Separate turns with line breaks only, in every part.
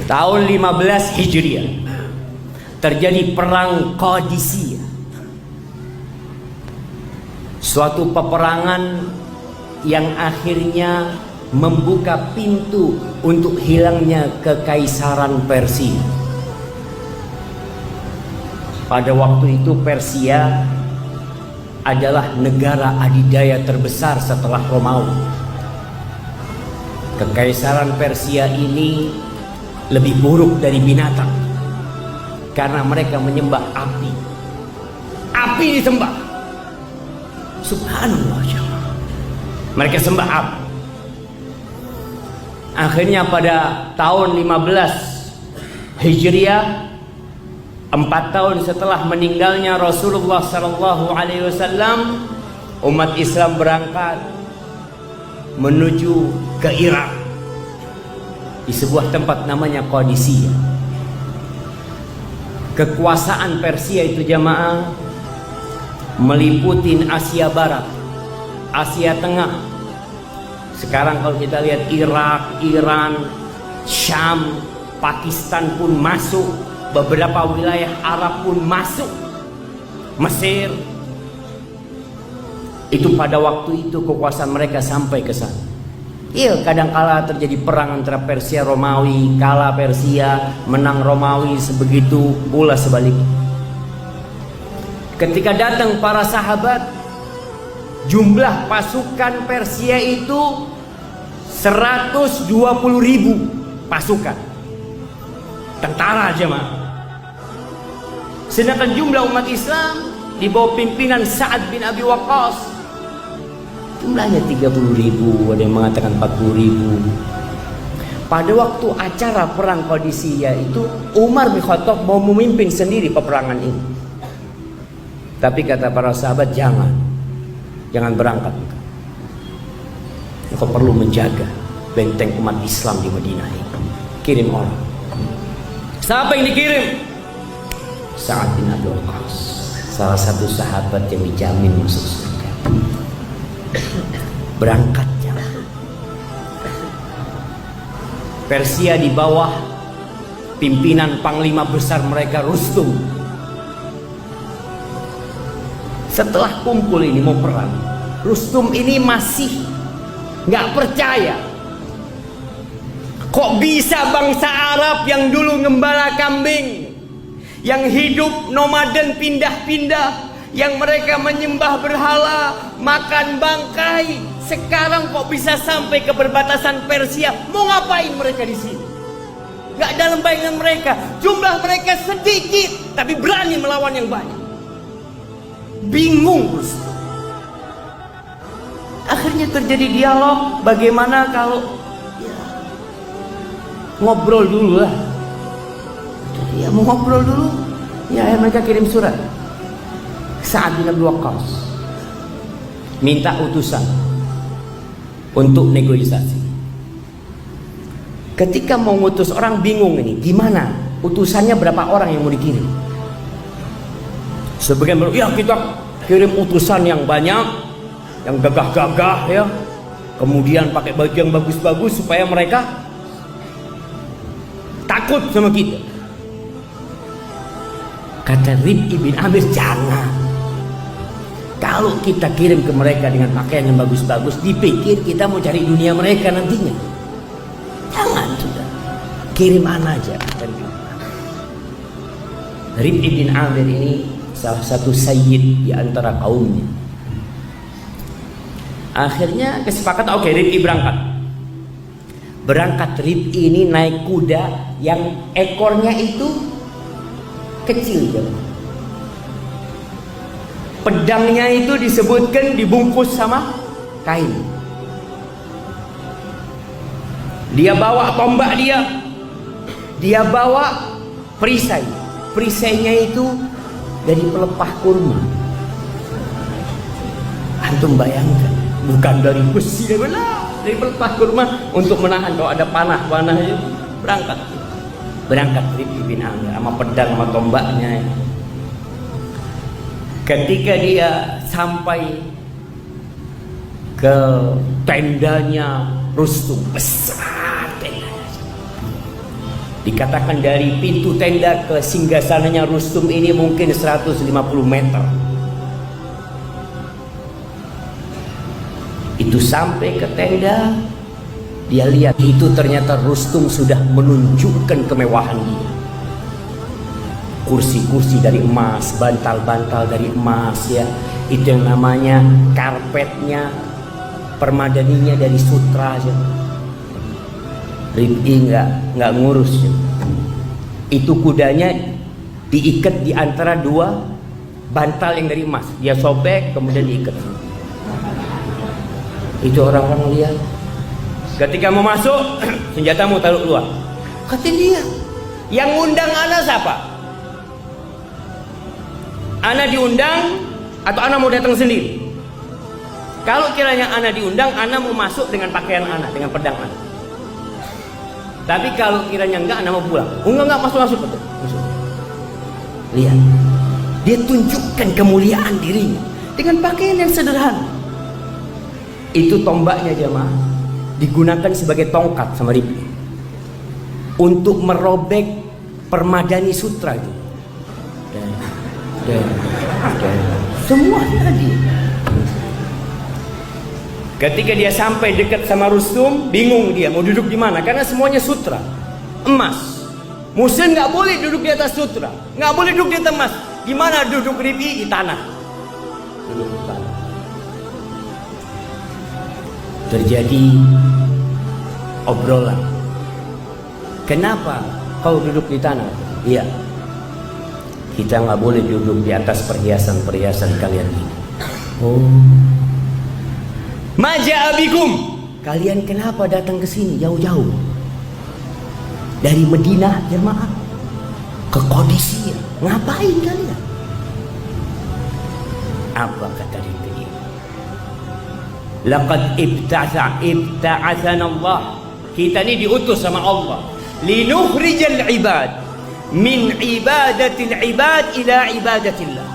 Tahun 15 Hijriah terjadi perang Qadisiyah, suatu peperangan yang akhirnya membuka pintu untuk hilangnya kekaisaran Persia. Pada waktu itu Persia adalah negara adidaya terbesar setelah Romawi. Kekaisaran Persia ini lebih buruk dari binatang karena mereka menyembah api. Api disembah. Subhanallah. Mereka sembah api. Akhirnya pada tahun 15 Hijriah, 4 tahun setelah meninggalnya Rasulullah SAW, umat Islam berangkat menuju ke Irak di sebuah tempat namanya Qadisiyah. Kekuasaan Persia itu jamaah meliputi Asia Barat, Asia Tengah. Sekarang kalau kita lihat Irak, Iran, Syam, Pakistan pun masuk, beberapa wilayah Arab pun masuk, Mesir. Itu pada waktu itu kekuasaan mereka sampai ke sana. Iya, kadang-kala terjadi perang antara Persia Romawi, kalah Persia, menang Romawi, sebegitu pula sebaliknya. Ketika datang para sahabat, jumlah pasukan Persia itu 120.000 pasukan tentara jemaah. Sedangkan jumlah umat Islam di bawah pimpinan Sa'ad bin Abi Waqqas jumlahnya 30.000, ada yang mengatakan 40.000. Pada waktu acara perang Qadisiyah itu Umar bin Khattab mau memimpin sendiri peperangan ini. Tapi kata para sahabat, jangan berangkat. Engkau perlu menjaga benteng umat Islam di Madinah ini. Kirim orang. Siapa yang dikirim? Sa'ad bin Abi Waqqas, salah satu sahabat yang dijamin masuk surga. Berangkatnya Persia di bawah pimpinan panglima besar mereka Rustum. Setelah kumpul ini mau perang, Rustum ini masih nggak percaya. Kok bisa bangsa Arab yang dulu ngembala kambing, yang hidup nomaden pindah-pindah, yang mereka menyembah berhala, makan bangkai, sekarang kok bisa sampai ke perbatasan Persia? Mau ngapain mereka di sini? Gak dalam bayangan mereka. Jumlah mereka sedikit, tapi berani melawan yang banyak. Bingung Rustum. Akhirnya terjadi dialog. Bagaimana kalau ngobrol dulu lah? Ya mau ngobrol dulu. Ya mereka kirim surat. Sa'ad bin Abi Waqqas minta utusan untuk negosiasi. Ketika mau ngutus orang bingung ini, gimana? Utusannya berapa orang yang mau dikirim? Sebagian bilang, ya kita kirim utusan yang banyak, yang gagah-gagah ya. Kemudian pakai baju yang bagus-bagus supaya mereka takut sama kita. Kata Rib'i bin Amir, jangan. Kalau kita kirim ke mereka dengan pakaian yang bagus-bagus, dipikir kita mau cari dunia mereka nantinya. Jangan, sudah. Kirim anak aja. Rib'i bin Amir ini salah satu sayyid di antara kaumnya. Akhirnya kesepakatan, oke, Rib'i berangkat. Berangkat Rib'i ini naik kuda yang ekornya itu kecil ya. Pedangnya itu disebutkan dibungkus sama kain. Dia bawa tombak dia bawa perisai. Perisainya itu dari pelepah kurma. Antum bayangkan, bukan dari besi, dari pelepah kurma untuk menahan kalau ada panah-panahnya. Berangkat Rib'i bin Amir sama pedang sama tombaknya. Ketika dia sampai ke tendanya Rustum, besar tendanya. Dikatakan dari pintu tenda ke singgasananya Rustum ini mungkin 150 meter. Itu sampai ke tenda, dia lihat itu ternyata Rustum sudah menunjukkan kemewahan dia. Kursi-kursi dari emas, bantal-bantal dari emas ya. Itu yang namanya karpetnya, permadaninya dari sutra aja. Rib'i nggak ngurus ya. Itu kudanya diikat di antara dua bantal yang dari emas. Dia sobek kemudian diikat. Itu orang-orang lihat. Ketika mau masuk, senjatamu taruh keluar. Kata dia, yang ngundang ana siapa? Ana diundang atau ana mau datang sendiri? Kalau kiranya ana diundang, ana mau masuk dengan pakaian ana, dengan pedang ana. Tapi kalau kiranya enggak, ana mau pulang. Oh enggak, masuk. Lihat, dia tunjukkan kemuliaan dirinya dengan pakaian yang sederhana. Itu tombaknya jemaah, digunakan sebagai tongkat sama Rib'i untuk merobek permadani sutra itu. Dan semua tadi. Ketika dia sampai dekat sama Rustum, bingung dia mau duduk di mana karena semuanya sutra, emas. Muslim nggak boleh duduk di atas sutra, nggak boleh duduk di atas emas. Di mana duduk Rib'i? Di tanah. Duduk di tanah. Terjadi obrolan. Kenapa kau duduk di tanah? Iya. Kita nggak boleh duduk di atas perhiasan-perhiasan kalian ini. Oh. Maja abikum, kalian kenapa datang ke sini jauh-jauh dari Madinah jemaah ke Qadisiyah? Ngapain kalian? Apa kata dia? Laqad ibta'athana Allah. Kita ini diutus sama Allah. Linukhrijal ibad min ibadatil ibad ila ibadatillah.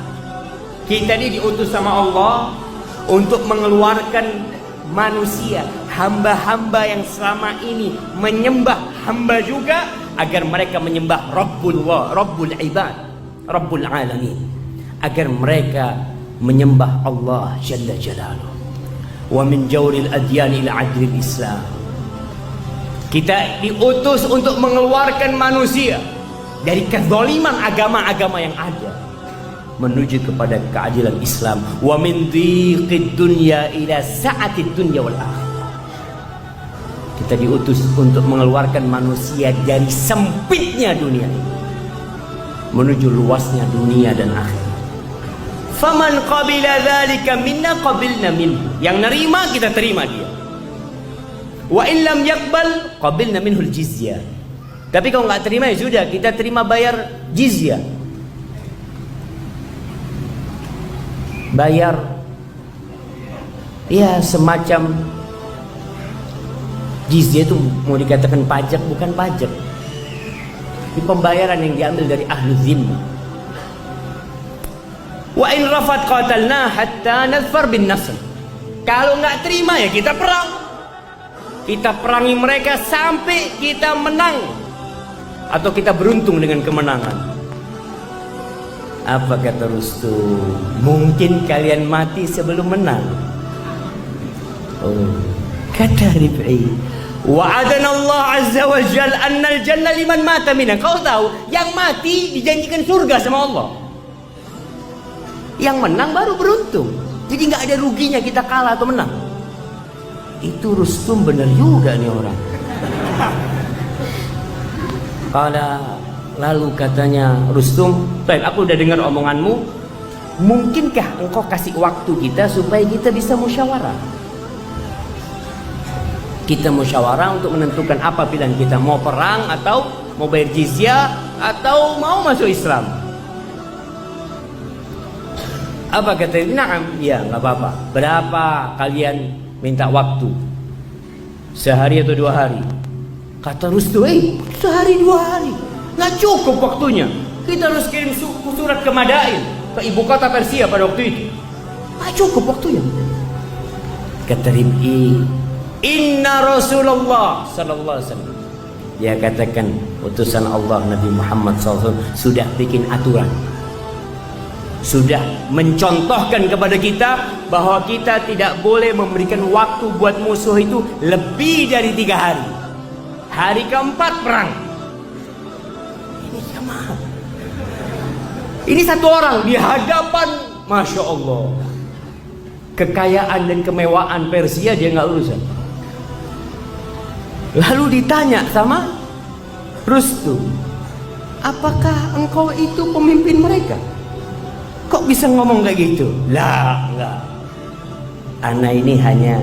Kita ini diutus sama Allah untuk mengeluarkan manusia, hamba-hamba yang selama ini menyembah hamba juga, agar mereka menyembah Rabbullah, Rabbul ibad, Rabbul alamin, agar mereka menyembah Allah Jalla Jalaluh. Wa min jawril adyan ila adlil Islam. Kita diutus untuk mengeluarkan manusia dari kezaliman agama-agama yang ada menuju kepada keadilan Islam. Wa min dhiqid dunya ila sa'atid dunya wal akhirah. Kita diutus untuk mengeluarkan manusia dari sempitnya dunia ini menuju luasnya dunia dan akhirat. Faman qabila dzalika minna qabilna minhu. Yang nerima kita terima dia. Wa in lam yaqbal qabilna minhul jizyah. Tapi kalau nggak terima ya sudah, kita terima bayar jizyah. Bayar ya semacam jizyah itu mau dikatakan pajak, bukan pajak. Ini pembayaran yang diambil dari ahlu zimmah. Wa in rafat qatalna hatta nadfar bin nasr. Kalau nggak terima ya kita perang. Kita perangi mereka sampai kita menang atau kita beruntung dengan kemenangan. Apa kata Rustum? Mungkin kalian mati sebelum menang. Oh, kata Rib'i, wa'adana Allah azza wa jalla annal jannah liman mata minna. Kau tahu, yang mati dijanjikan surga sama Allah. Yang menang baru beruntung. Jadi nggak ada ruginya kita kalah atau menang. Itu Rustum bener juga nih orang. Lalu katanya Rustum, baik, aku udah dengar omonganmu. Mungkinkah engkau kasih waktu kita supaya kita bisa musyawarah? Kita musyawarah untuk menentukan apa pilihan kita, mau perang atau mau bayar jizyah atau mau masuk Islam. Apa kata dia? Naam, ya nggak apa-apa. Berapa kalian minta waktu? Sehari atau 2 hari? Kata Rustum, sehari 2 hari nggak cukup waktunya. Kita harus kirim surat ke Madain, ke ibu kota Persia pada waktu itu. Nggak cukup waktunya. Kata Rib'i, inna Rasulullah sallallahu alaihi wasallam Dia katakan utusan Allah Nabi Muhammad SAW sudah bikin aturan, sudah mencontohkan kepada kita bahwa kita tidak boleh memberikan waktu buat musuh itu lebih dari 3 hari. Hari keempat perang. Ini jamaah. Ini satu orang di hadapan, Masya Allah, kekayaan dan kemewahan Persia dia nggak urusan. Lalu ditanya sama Rustum, apakah engkau itu pemimpin mereka? Kok bisa ngomong kayak gitu? Lah, enggak. Ana ini hanya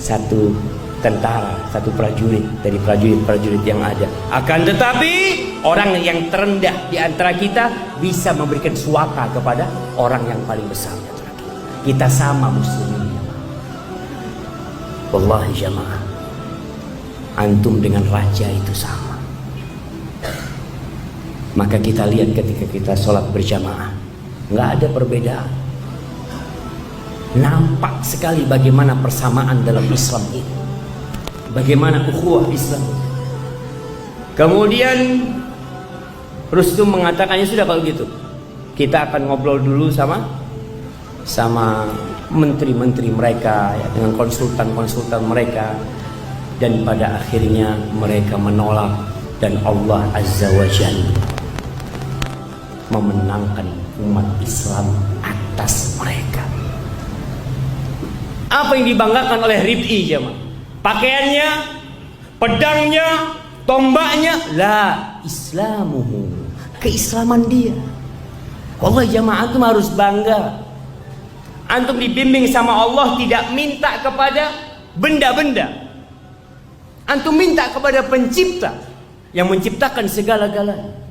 satu tentara, satu prajurit dari prajurit-prajurit yang ada. Akan tetapi orang yang terendah di antara kita bisa memberikan suaka kepada orang yang paling besar. Kita sama muslimin. Wallahi jamaah, antum dengan raja itu sama. Maka kita lihat ketika kita sholat berjamaah, nggak ada perbedaan. Nampak sekali bagaimana persamaan dalam Islam ini, bagaimana ukhuwah Islam. Kemudian Rustum mengatakannya sudah kalau gitu kita akan ngobrol dulu sama menteri-menteri mereka ya, dengan konsultan-konsultan mereka. Dan pada akhirnya mereka menolak, dan Allah Azza wa Jalla memenangkan umat Islam atas mereka. Apa yang dibanggakan oleh Rib'i jemaah? Pakaiannya, pedangnya, tombaknya, la islamuhu, keislaman dia. Allah jemaah, antum harus bangga. Antum dibimbing sama Allah tidak minta kepada benda-benda. Antum minta kepada pencipta yang menciptakan segala-galanya.